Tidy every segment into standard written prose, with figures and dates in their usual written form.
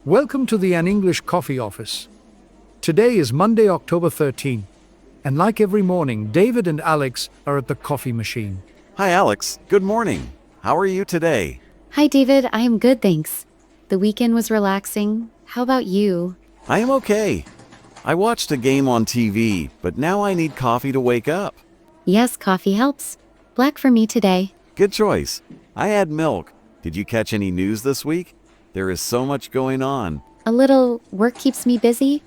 Welcome to the An English Coffee Office. Today is Monday, October 13, and like every morning, David and Alex are at the coffee machine. Hi, Alex. Good morning. How are you today? Hi, David. I am good, thanks. The weekend was relaxing. How about you? I am okay. I watched a game on TV, but now I need coffee to wake up. Yes, coffee helps. Black for me today. Good choice. I had milk. Did you catch any news this week? There is so much going on. A little work keeps me busy,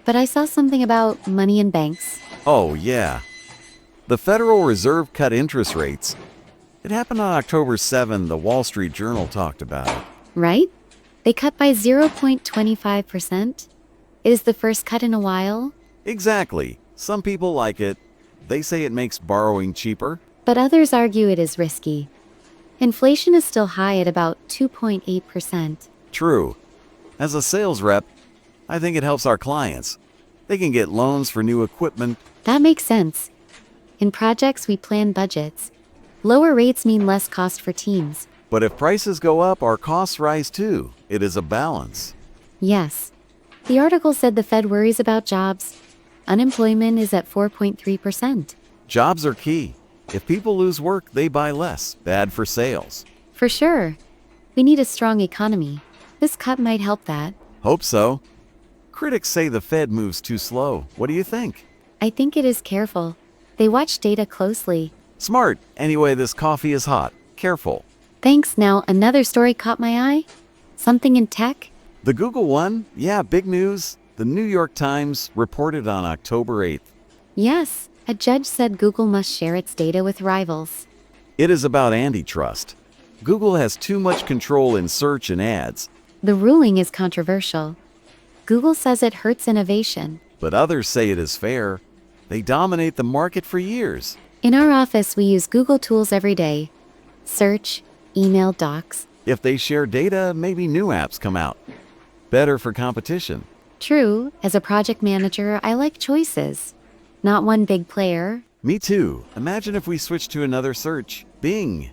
but I saw something about money in banks. Oh, yeah. The Federal Reserve cut interest rates. It happened on October 7. The Wall Street Journal talked about it. Right? They cut by 0.25%. It is the first cut in a while, Exactly. Some people like it. They say it makes borrowing cheaper. but others argue it is risky. Inflation is still high at about 2.8%. True. As a sales rep, I think it helps our clients. They can get loans for new equipment. That makes sense. In projects, we plan budgets. Lower rates mean less cost for teams. But if prices go up, our costs rise too. It is a balance. Yes. The article said the Fed worries about jobs. Unemployment is at 4.3%. Jobs are key. If people lose work, they buy less. Bad for sales. For sure. We need a strong economy. This cut might help that. Hope so. Critics say the Fed moves too slow. What do you think? I think it is careful. They watch data closely. Smart. Anyway, this coffee is hot. Careful. Thanks. Now, another story caught my eye. Something in tech? The Google one? Yeah, big news. The New York Times reported on October 8th. Yes. A judge said Google must share its data with rivals. It is about antitrust. Google has too much control in search and ads, The ruling is controversial. Google says it hurts innovation. but others say it is fair. They dominate the market for years. In our office, we use Google tools every day. Search, email, docs. If they share data, maybe new apps come out. Better for competition. True, as a project manager, I like choices. Not one big player. Me too. Imagine if we switched to another search. Bing.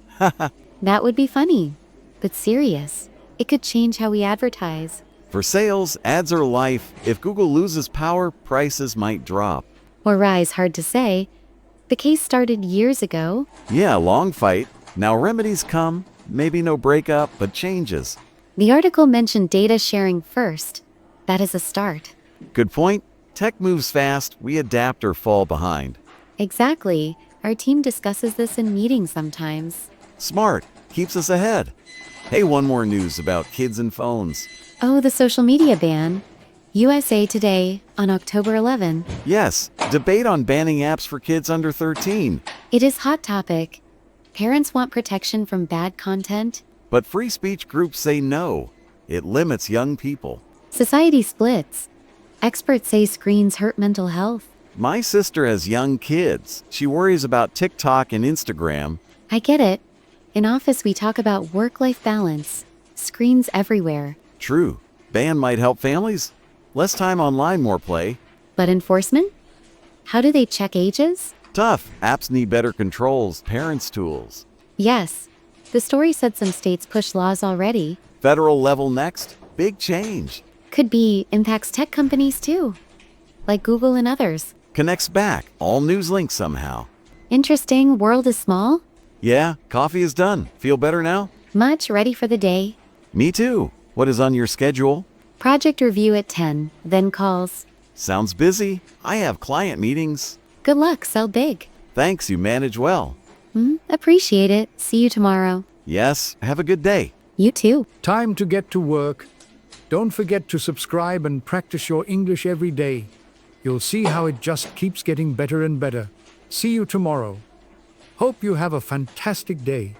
That would be funny, but serious. It could change how we advertise. For sales, ads are life. If Google loses power, prices might drop. Or rise, hard to say. The case started years ago. Yeah, long fight. Now remedies come. Maybe no breakup, but changes. The article mentioned data sharing first. That is a start. Good point. Tech moves fast. We adapt or fall behind. Exactly. Our team discusses this in meetings sometimes. Smart. Keeps us ahead. Hey, one more news about kids and phones. Oh, the social media ban. USA Today on October 11. Yes, debate on banning apps for kids under 13. It is hot topic. Parents want protection from bad content. But free speech groups say no. It limits young people. Society splits. Experts say screens hurt mental health. My sister has young kids. She worries about TikTok and Instagram. I get it. In office, we talk about work-life balance. Screens everywhere. True. Ban might help families. Less time online, more play. But enforcement? How do they check ages? Tough. Apps need better controls, parents' tools. Yes. The story said some states push laws already. Federal level next? Big change. Could be impacts tech companies too, like Google and others. Connects back. All news links somehow. Interesting, world is small. Yeah, coffee is done. Feel better now? Much ready for the day. Me too. What is on your schedule? Project review at 10, then calls. Sounds busy. I have client meetings. Good luck, sell big. Thanks, you manage well. Appreciate it. See you tomorrow. Yes, have a good day. You too. Time to get to work. Don't forget to subscribe and practice your English every day. You'll see how it just keeps getting better and better. See you tomorrow. Hope you have a fantastic day.